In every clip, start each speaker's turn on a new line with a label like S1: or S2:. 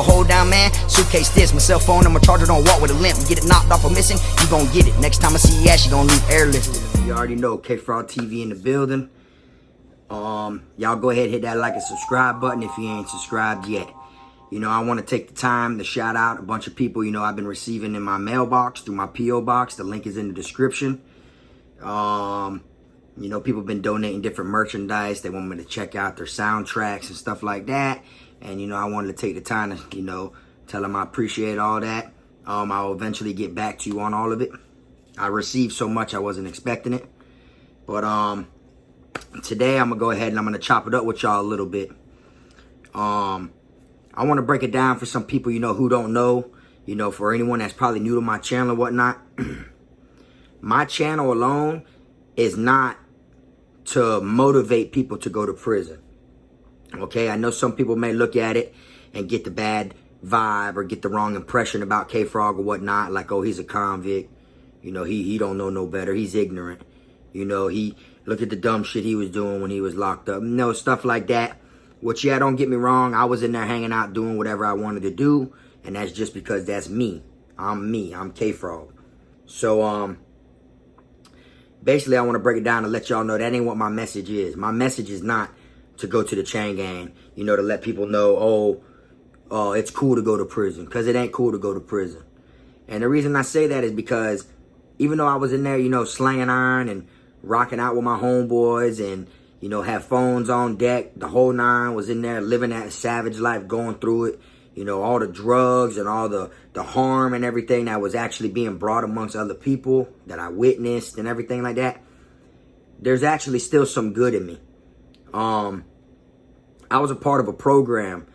S1: Hold down, man. Suitcase this, my cell phone and my charger. Don't walk with a limp. Get it knocked off or missing, you gon' get it. Next time I see your ass, you gon' leave airlifted. You already know, K-Frog TV in the building. Y'all go ahead, hit that like and subscribe button if you ain't subscribed yet. You know, I want to take the time to shout out a bunch of people, you know, I've been receiving in my mailbox through my P.O. box. The link is in the description. You know, people have been donating different merchandise. They want me to check out their soundtracks and stuff like that. And, you know, I wanted to take the time to, you know, tell them I appreciate all that. I'll eventually get back to you on all of it. I received so much I wasn't expecting it. But today I'm going to go ahead and I'm going to chop it up with y'all a little bit. I want to break it down for some people, you know, who don't know. You know, for anyone that's probably new to my channel or whatnot. My channel alone is not to motivate people to go to prison. Okay, I know some people may look at it and get the bad vibe or get the wrong impression about K-Frog or whatnot. Like, oh, he's a convict. You know, he don't know no better. He's ignorant. You know, look at the dumb shit he was doing when he was locked up. No, stuff like that. Which, yeah, don't get me wrong. I was in there hanging out doing whatever I wanted to do. And that's just because that's me. I'm K-Frog. So, basically, I want to break it down and let y'all know that ain't what my message is. My message is not to go to the chain gang, you know, to let people know, oh, it's cool to go to prison. Because it ain't cool to go to prison. And the reason I say that is because even though I was in there, you know, slanging iron and rocking out with my homeboys and, you know, have phones on deck, the whole nine, was in there living that savage life, going through it. You know, all the drugs and all the harm and everything that was actually being brought amongst other people that I witnessed and everything like that. There's actually still some good in me. I was a part of a program.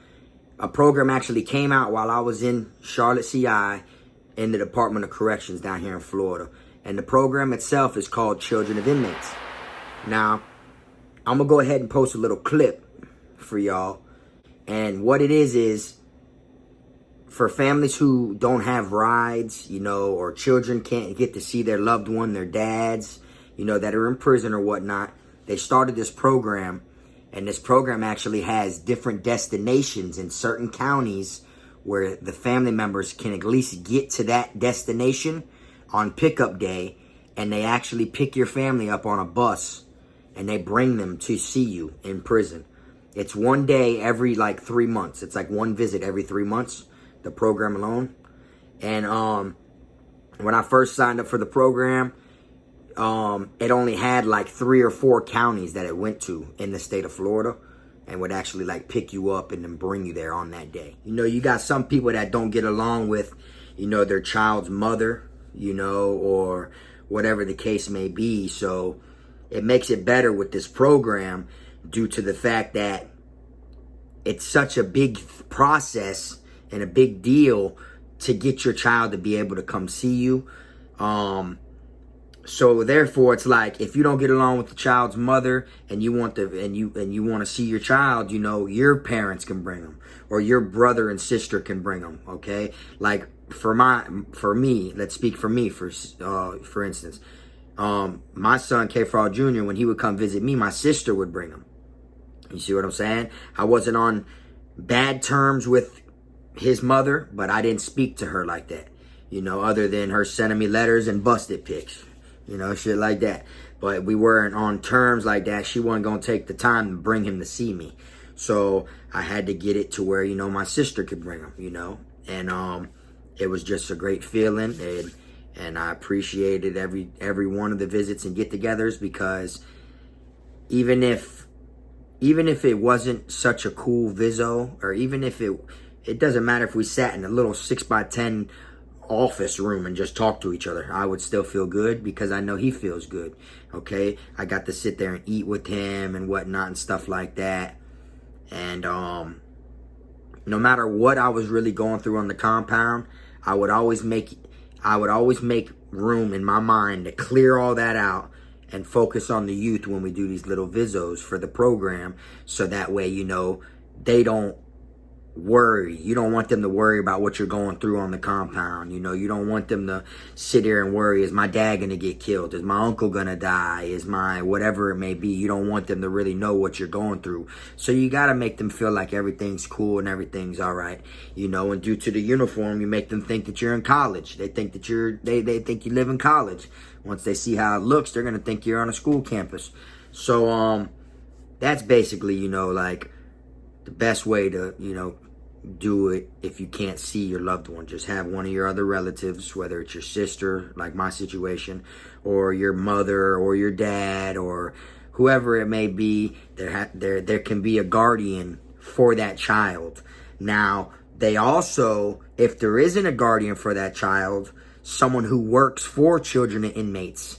S1: A program actually came out while I was in Charlotte, CI, in the Department of Corrections down here in Florida. And the program itself is called Children of Inmates. Now, I'm going to go ahead and post a little clip for y'all. And what it is for families who don't have rides, you know, or children can't get to see their loved one, their dads, you know, that are in prison or whatnot, they started this program. And this program actually has different destinations in certain counties where the family members can at least get to that destination on pickup day. And they actually pick your family up on a bus and they bring them to see you in prison. It's one day every like 3 months. It's like one visit every 3 months, the program alone. And when I first signed up for the program, it only had like 3 or 4 counties that it went to in the state of Florida and would actually like pick you up and then bring you there on that day. You know, you got some people that don't get along with, you know, their child's mother, you know, or whatever the case may be. So it makes it better with this program due to the fact that it's such a big process and a big deal to get your child to be able to come see you. So therefore, it's like if you don't get along with the child's mother and you want you want to see your child, you know, your parents can bring them or your brother and sister can bring them. Okay, like for me, let's speak for me for instance, my son K-Frog Jr. when he would come visit me, my sister would bring him. You see what I'm saying? I wasn't on bad terms with his mother, but I didn't speak to her like that. You know, other than her sending me letters and busted pics. You know, shit like that. But we weren't on terms like that. She wasn't going to take the time to bring him to see me. So I had to get it to where, you know, my sister could bring him, you know. And it was just a great feeling. And I appreciated every one of the visits and get-togethers because even if it wasn't such a cool viso, or even if it doesn't matter if we sat in a little 6x10 office room and just talk to each other, I would still feel good because I know he feels good. Okay, I got to sit there and eat with him and whatnot and stuff like that. And no matter what I was really going through on the compound, I would always make room in my mind to clear all that out and focus on the youth when we do these little visos for the program, so that way, you know, they don't worry. You don't want them to worry about what you're going through on the compound. You know, you don't want them to sit there and worry, is my dad going to get killed? Is my uncle going to die? Is my whatever it may be? You don't want them to really know what you're going through. So you got to make them feel like everything's cool and everything's all right. You know, and due to the uniform, you make them think that you're in college. They think that they think you live in college. Once they see how it looks, they're going to think you're on a school campus. So, that's basically, you know, like the best way to, you know, do it if you can't see your loved one. Just have one of your other relatives, whether it's your sister, like my situation, or your mother, or your dad, or whoever it may be. There can be a guardian for that child. Now, they also, if there isn't a guardian for that child, someone who works for children and inmates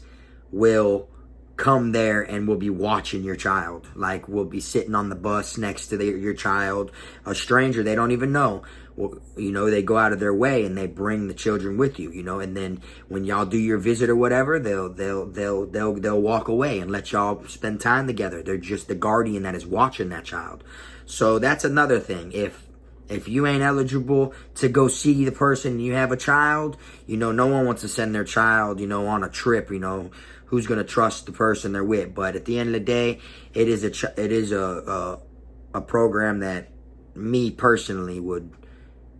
S1: will come there and will be watching your child. Like, will be sitting on the bus next to your child. A stranger they don't even know. Well, you know, they go out of their way and they bring the children with you, you know, and then when y'all do your visit or whatever, they'll walk away and let y'all spend time together. They're just the guardian that is watching that child. So that's another thing. If you ain't eligible to go see the person, you have a child, you know, no one wants to send their child, you know, on a trip, you know. Who's going to trust the person they're with? But at the end of the day, it is a program that me personally would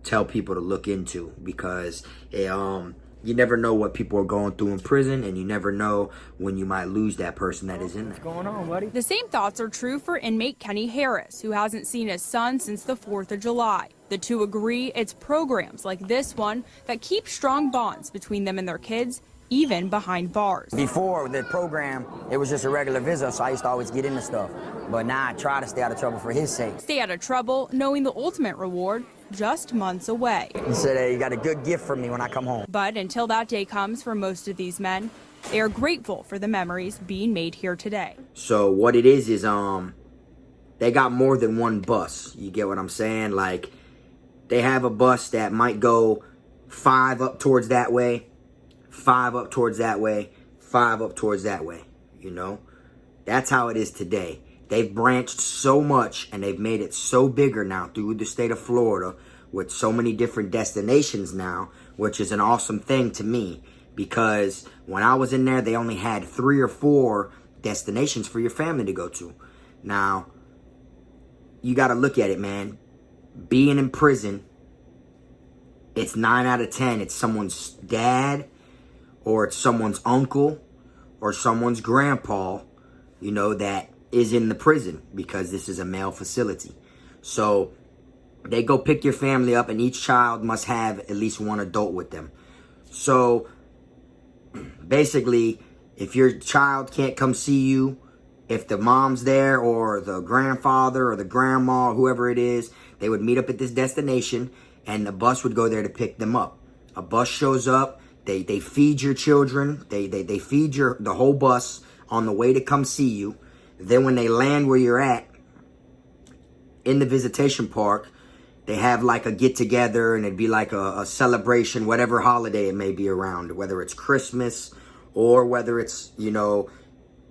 S1: tell people to look into, because you never know what people are going through in prison, and you never know when you might lose that person that is in there.
S2: What's going on, buddy?
S3: The same thoughts are true for inmate Kenny Harris, who hasn't seen his son since the 4th of July. The two agree it's programs like this one that keep strong bonds between them and their kids, even behind bars.
S4: Before the program, it was just a regular visit, so I used to always get into stuff. But now I try to stay out of trouble for his sake.
S3: Stay out of trouble, knowing the ultimate reward just months away.
S4: He said, hey, you got a good gift for me when I come home.
S3: But until that day comes for most of these men, they are grateful for the memories being made here today.
S1: So what it is they got more than one bus. You get what I'm saying? Like, they have a bus that might go 5 up towards that way, 5 up towards that way, 5 up towards that way, you know? That's how it is today. They've branched so much and they've made it so bigger now through the state of Florida with so many different destinations now, which is an awesome thing to me, because when I was in there, they only had 3 or 4 destinations for your family to go to. Now, you got to look at it, man. Being in prison, it's 9 out of 10. It's someone's dad, or it's someone's uncle, or someone's grandpa, you know, that is in the prison, because this is a male facility. So they go pick your family up, and each child must have at least one adult with them. So basically, if your child can't come see you, if the mom's there, or the grandfather, or the grandma, or whoever it is, they would meet up at this destination, and the bus would go there to pick them up. A bus shows up. They feed your children. They feed the whole bus on the way to come see you. Then when they land where you're at, in the visitation park, they have like a get together, and it'd be like a celebration, whatever holiday it may be around, whether it's Christmas or whether it's, you know,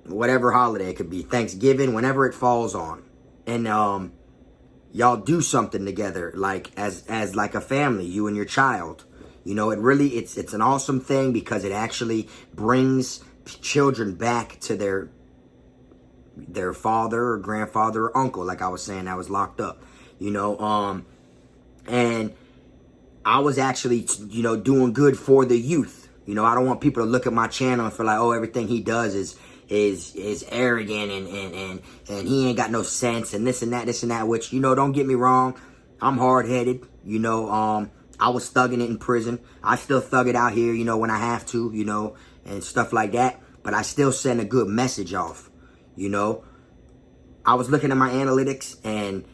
S1: whatever holiday it could be, Thanksgiving, whenever it falls on. And y'all do something together, like as like a family, you and your child. You know, it's an awesome thing, because it actually brings children back to their father or grandfather or uncle, like I was saying, that was locked up. You know, and I was actually, you know, doing good for the youth. You know, I don't want people to look at my channel and feel like, oh, everything he does is arrogant and he ain't got no sense and this and that, which, you know, don't get me wrong, I'm hard-headed, you know. I was thugging it in prison. I still thug it out here, you know, when I have to, you know, and stuff like that. But I still send a good message off, you know. I was looking at my analytics, and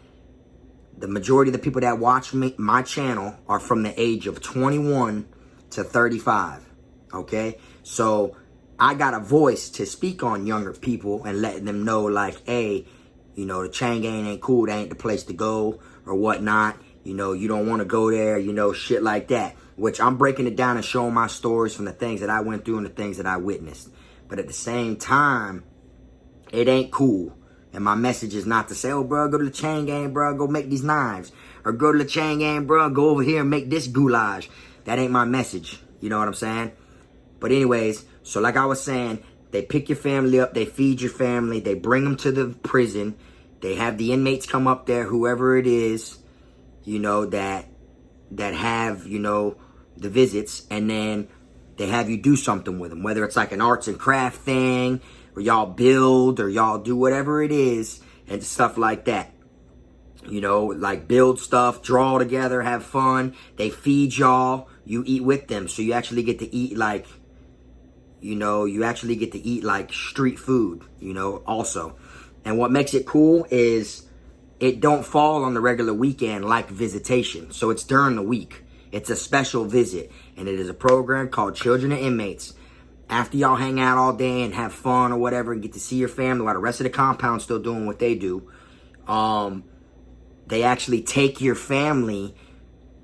S1: the majority of the people that watch my channel are from the age of 21 to 35, okay? So I got a voice to speak on younger people and letting them know, like, hey, you know, the chain gang ain't cool. That ain't the place to go or whatnot. You know, you don't want to go there, you know, shit like that. Which I'm breaking it down and showing my stories from the things that I went through and the things that I witnessed. But at the same time, it ain't cool. And my message is not to say, oh, bro, go to the chain gang, bro, go make these knives. or go to the Chang'an, bro, go over here and make this goulash. That ain't my message. You know what I'm saying? But anyways, so like I was saying, they pick your family up, they feed your family, they bring them to the prison. They have the inmates come up there, whoever it is, you know, that have, you know, the visits, and then they have you do something with them, whether it's like an arts and craft thing, or y'all build, or y'all do whatever it is, and stuff like that. You know, like build stuff, draw together, have fun. They feed y'all, you eat with them, so you actually get to eat like, you know, you actually get to eat like street food, you know, also. And what makes it cool is it don't fall on the regular weekend like visitation. So it's during the week. It's a special visit. And it is a program called Children of Inmates. After y'all hang out all day and have fun or whatever and get to see your family while the rest of the compound's still doing what they do, they actually take your family.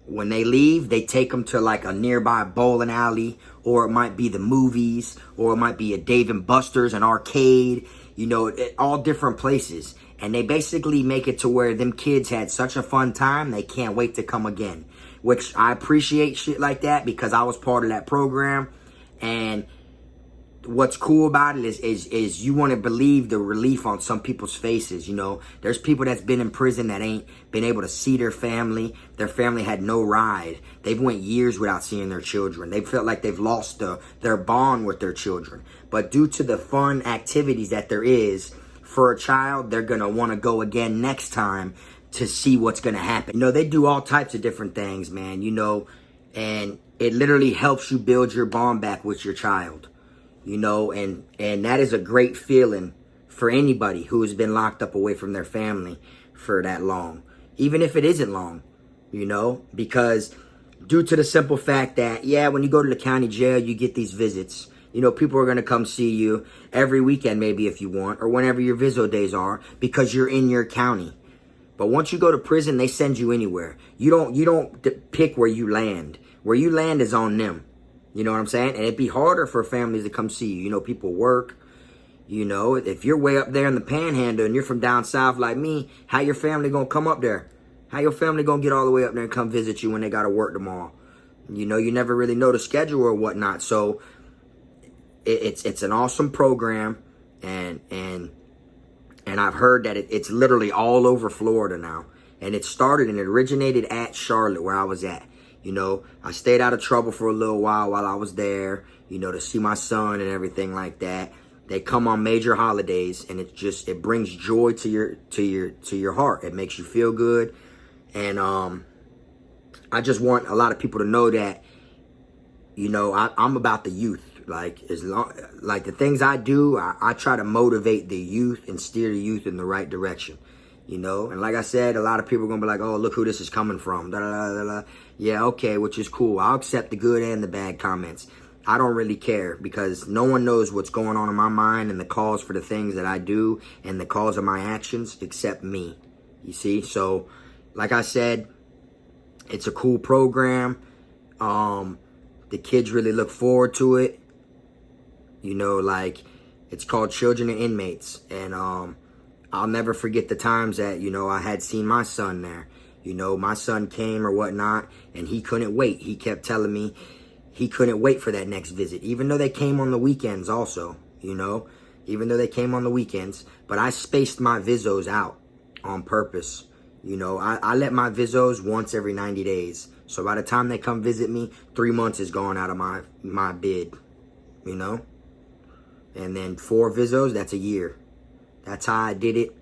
S1: When they leave, they take them to like a nearby bowling alley, or it might be the movies, or it might be a Dave & Buster's, an arcade, you know, all different places. And they basically make it to where them kids had such a fun time, they can't wait to come again. Which I appreciate shit like that, because I was part of that program. And what's cool about it is you want to believe the relief on some people's faces. You know, there's people that's been in prison that ain't been able to see their family. Their family had no ride. They've went years without seeing their children. They felt like they've lost their bond with their children. But due to the fun activities that there is for a child, they're going to want to go again next time to see what's going to happen. You know, they do all types of different things, man, you know, and it literally helps you build your bond back with your child. You know, and that is a great feeling for anybody who has been locked up away from their family for that long. Even if it isn't long, you know, because due to the simple fact that, yeah, when you go to the county jail, you get these visits. You know, people are going to come see you every weekend maybe if you want, or whenever your viso days are, because you're in your county. But once you go to prison, they send you anywhere. You don't pick where you land. Where you land is on them. You know what I'm saying? And it'd be harder for families to come see you. You know, people work. You know, if you're way up there in the panhandle and you're from down south like me, how your family gonna come up there? How your family gonna get all the way up there and come visit you when they gotta work tomorrow? You know, you never really know the schedule or whatnot. So it's an awesome program, and I've heard that it's literally all over Florida now. And it originated at Charlotte, where I was at. You know, I stayed out of trouble for a little while I was there, you know, to see my son and everything like that. They come on major holidays, and it brings joy to your heart. It makes you feel good. And I just want a lot of people to know that, you know, I'm about the youth. Like the things I do, I try to motivate the youth and steer the youth in the right direction. You know, and like I said, a lot of people are going to be like, oh, look who this is coming from. Da, da, da, da, da. Yeah, okay, which is cool. I'll accept the good and the bad comments. I don't really care, because no one knows what's going on in my mind and the cause for the things that I do and the cause of my actions except me. You see? So, like I said, it's a cool program. The kids really look forward to it. You know, like, it's called Children of Inmates. And, I'll never forget the times that, you know, I had seen my son there. You know, my son came or whatnot, and he couldn't wait. He kept telling me he couldn't wait for that next visit, even though they came on the weekends also, you know, even though they came on the weekends. But I spaced my visos out on purpose. You know, I let my visos once every 90 days. So by the time they come visit me, 3 months is gone out of my bid, you know. And then 4 visos, that's a year. That's how I did it.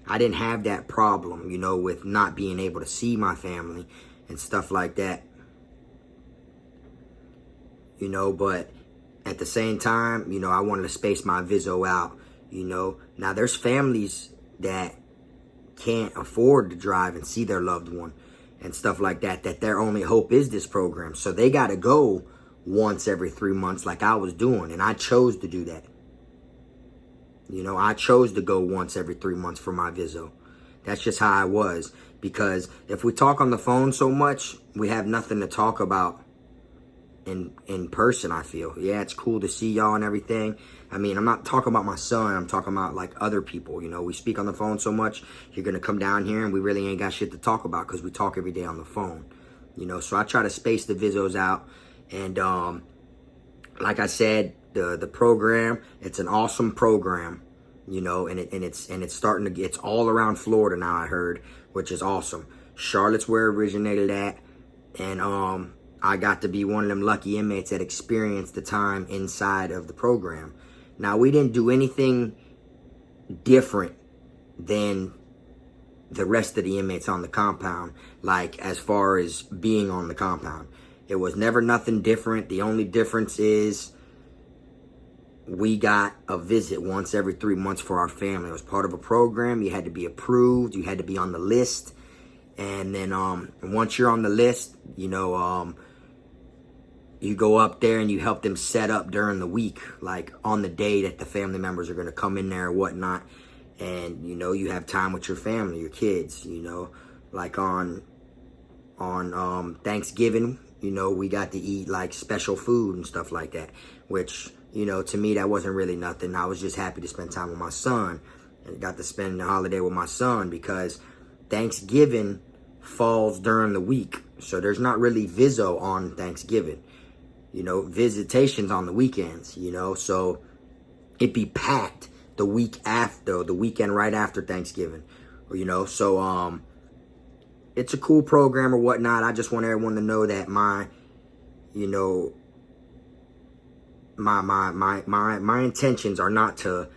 S1: I didn't have that problem, you know, with not being able to see my family and stuff like that. You know, but at the same time, you know, I wanted to space my viso out, you know. Now, there's families that can't afford to drive and see their loved one and stuff like that their only hope is this program. So they got to go once every 3 months like I was doing, and I chose to do that. You know, I chose to go once every 3 months for my viso. That's just how I was. Because if we talk on the phone so much, we have nothing to talk about in person, I feel. Yeah, it's cool to see y'all and everything. I mean, I'm not talking about my son. I'm talking about, like, other people. You know, we speak on the phone so much. You're going to come down here and we really ain't got shit to talk about because we talk every day on the phone. You know, so I try to space the visos out. And like I said, the program, it's an awesome program. You know, and it's starting to get, it's all around Florida now, I heard, which is awesome. Charlotte's where it originated at. And I got to be one of them lucky inmates that experienced the time inside of the program. Now, we didn't do anything different than the rest of the inmates on the compound, like as far as being on the compound. It was never nothing different. The only difference is we got a visit once every 3 months for our family. It was part of a program. You had to be approved. You had to be on the list. And then once you're on the list, you know, you go up there and you help them set up during the week, like on the day that the family members are going to come in there or whatnot. And, you know, you have time with your family, your kids, you know, like on Thanksgiving, you know, we got to eat like special food and stuff like that, which, you know, to me, that wasn't really nothing. I was just happy to spend time with my son and got to spend the holiday with my son because Thanksgiving falls during the week. So there's not really viso on Thanksgiving. You know, visitations on the weekends, you know. So it'd be packed the week after, the weekend right after Thanksgiving. You know, so it's a cool program or whatnot. I just want everyone to know that my intentions are not to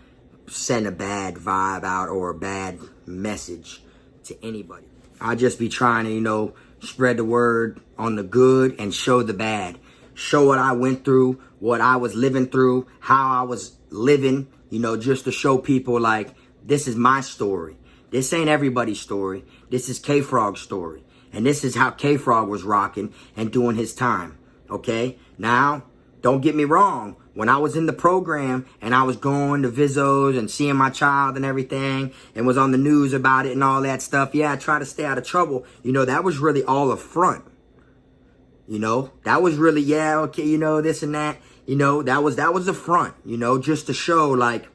S1: send a bad vibe out or a bad message to anybody. I just be trying to, you know, spread the word on the good and show the bad. Show what I went through, what I was living through, how I was living, you know, just to show people like, this is my story. This ain't everybody's story. This is K-Frog's story. And this is how K-Frog was rocking and doing his time. Okay? Now, don't get me wrong. When I was in the program and I was going to visos and seeing my child and everything and was on the news about it and all that stuff, yeah, I tried to stay out of trouble. You know, that was really all a front. You know, that was really, yeah, okay, you know, this and that. You know, that was a front, you know, just to show like,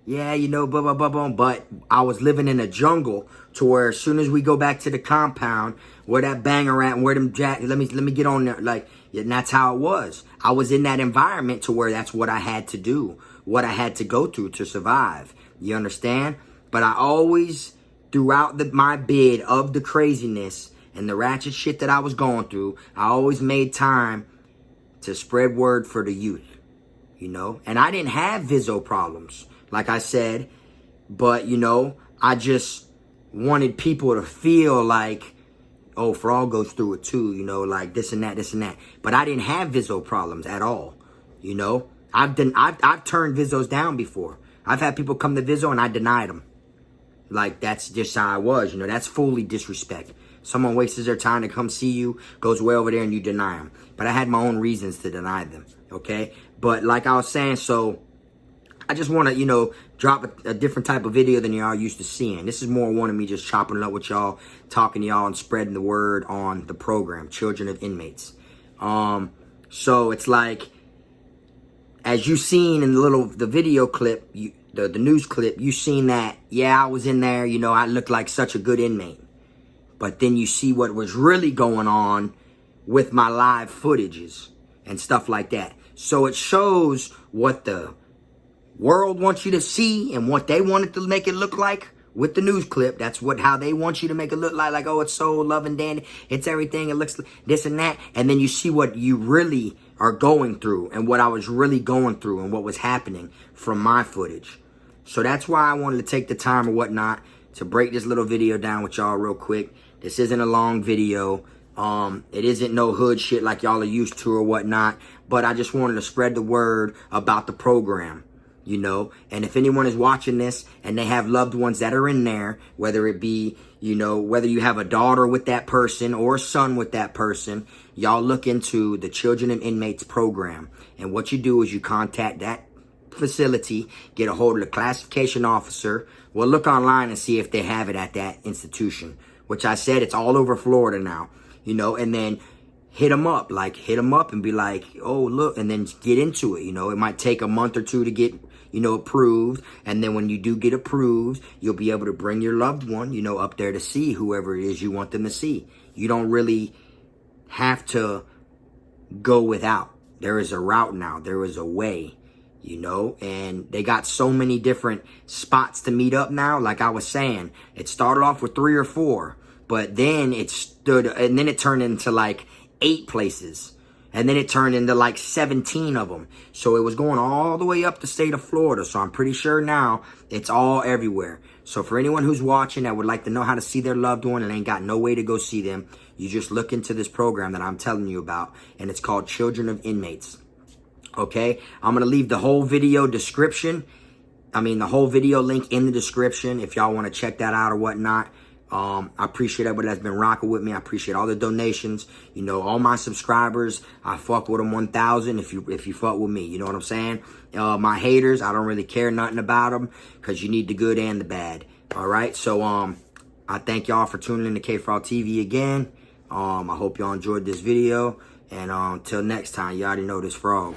S1: yeah, you know, blah, blah, blah, blah. But I was living in a jungle to where as soon as we go back to the compound, where that banger at and where them jack, let me get on there. Like, and that's how it was. I was in that environment to where that's what I had to do, what I had to go through to survive. You understand? But I always, throughout my bid of the craziness and the ratchet shit that I was going through, I always made time to spread word for the youth, you know? And I didn't have viso problems, like I said, but, you know, I just wanted people to feel like, oh, Frog goes through it too, you know, like this and that, this and that. But I didn't have viso problems at all, you know? I've turned visos down before. I've had people come to viso and I denied them. Like, that's just how I was, you know? That's fully disrespect. Someone wastes their time to come see you, goes way over there, and you deny them. But I had my own reasons to deny them, okay? But like I was saying, so I just want to, you know, drop a different type of video than y'all used to seeing. This is more one of me just chopping it up with y'all, talking to y'all, and spreading the word on the program, Children of Inmates. So it's like, as you seen in the video clip, the news clip, you seen that, yeah, I was in there, you know, I looked like such a good inmate. But then you see what was really going on with my live footages and stuff like that. So it shows what the world wants you to see and what they wanted to make it look like with the news clip. That's how they want you to make it look like, oh, it's so love and dandy. It's everything. It looks like this and that. And then you see what you really are going through and what I was really going through and what was happening from my footage. So that's why I wanted to take the time or whatnot to break this little video down with y'all real quick. This isn't a long video. It isn't no hood shit like y'all are used to or whatnot. But I just wanted to spread the word about the program, you know. And if anyone is watching this and they have loved ones that are in there, whether it be, you know, whether you have a daughter with that person or a son with that person, y'all look into the Children of Inmates program. And what you do is you contact that facility, get a hold of the classification officer. Well, look online and see if they have it at that institution. Which I said, it's all over Florida now, you know, and then hit them up. Like, hit them up and be like, oh, look, and then get into it. You know, it might take a month or two to get, you know, approved. And then when you do get approved, you'll be able to bring your loved one, you know, up there to see whoever it is you want them to see. You don't really have to go without. There is a route now. There is a way, you know, and they got so many different spots to meet up now. Like I was saying, it started off with 3 or 4, but then it turned into like 8 places. And then it turned into like 17 of them. So it was going all the way up the state of Florida. So I'm pretty sure now it's all everywhere. So for anyone who's watching that would like to know how to see their loved one and ain't got no way to go see them, you just look into this program that I'm telling you about. And it's called Children of Inmates. Okay? I'm going to leave the whole video the whole video link in the description if y'all want to check that out or whatnot. I appreciate everybody that's been rocking with me. I appreciate all the donations. You know, all my subscribers, I fuck with them 1,000 if you fuck with me. You know what I'm saying? My haters, I don't really care nothing about them because you need the good and the bad. All right? So, I thank y'all for tuning in to K-Frog TV again. I hope y'all enjoyed this video. And until next time, you already know this frog.